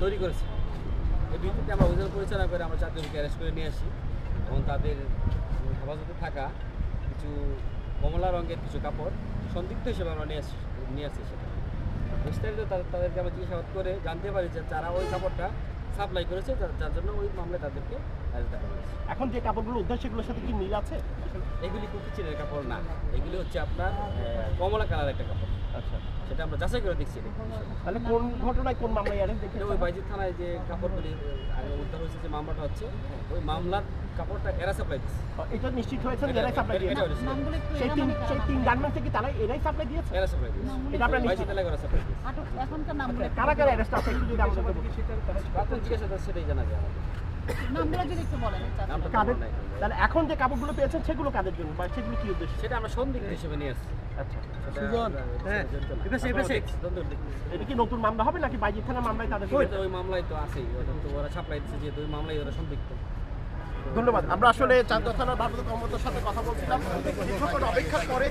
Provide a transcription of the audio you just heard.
তৈরি করেছে। এই ভিত্তিতে আমরা অভিযান পরিচালনা করে আমরা 4 জনকে অ্যারেস্ট করে নিয়ে আসি এবং তাদের হেফাজতে থাকা কিছু কমলা রঙের কিছু কাপড় সন্দিগ্ধ হিসেবে আমরা নিয়ে আসছি সেটা বিস্তারিত তাদেরকে আমরা জিজ্ঞাসাবাদ করে জানতে পারি যে তারা ওই কাপড়টা সাপ্লাই করেছে, যার জন্য ওই মামলায় তাদেরকে অ্যারেস্ট করা হয়েছে। এখন যে কাপড়গুলো উদ্ধার সেগুলোর সাথে কি মিল আছে? এগুলি কুকি চিনের কাপড় না, এগুলি হচ্ছে আপনার কমলা কালার একটা কাপড়। আচ্ছা, সেটা আমরা যাচাই করে দেখছি। তাহলে কোন ঘটনায় কোন মামলায় অ্যারেস্ট দেখি? ওই বাইজিৎ থানায় যে কাপড়গুলি আগে উদ্ধার হয়েছে যে মামলাটা হচ্ছে, ওই মামলার কাপড়টা এরা সাপ্লাই দিচ্ছে। এটা নিশ্চিত হয়েছে যে এরাই সাপ্লাই দিয়েছে। সেই তিন গার্মেন্টস থেকে তারা এরাই সাপ্লাই দিয়েছে। এরা সাপ্লাই দিচ্ছে। এটা আপনারা নিশ্চিত? বাইজিৎ এলাকায় ওরা সাপ্লাই দিচ্ছে। এখনকার নামগুলো কারা কারা অ্যারেস্ট আছে একটু যদি আমাদেরকে বলেন। প্রাথমিক জিজ্ঞাসাবাদ সেটাই জানা যায় আমাদের। নামগুলো যদি একটু বলেন। নামটা কাদের? বলা নাই। তাহলে এখন যে কাপড়গুলো পেয়েছেন সেগুলো কাদের জন্য বা সেগুলো কি উদ্দেশ্য? সেটা আমরা সন্দিগ্ধ হিসেবে নিয়ে আসছি। আচ্ছা, সুজন, হ্যাঁ, এটা কি নতুন মামলা হবে নাকি বাইজিৎ থানার মামলায় তাদের? ওই মামলায় তো আছেই, ওরা সাপ্লাই দিচ্ছে যেহেতু ওই মামলায় ওরা সন্দিগ্ধ। ধন্যবাদ। আমরা আসলে চাঁদগাঁও থানার ভারপ্রাপ্ত কর্মকর্তার সাথে কথা বলছিলাম। কিছুক্ষণ অপেক্ষার পরে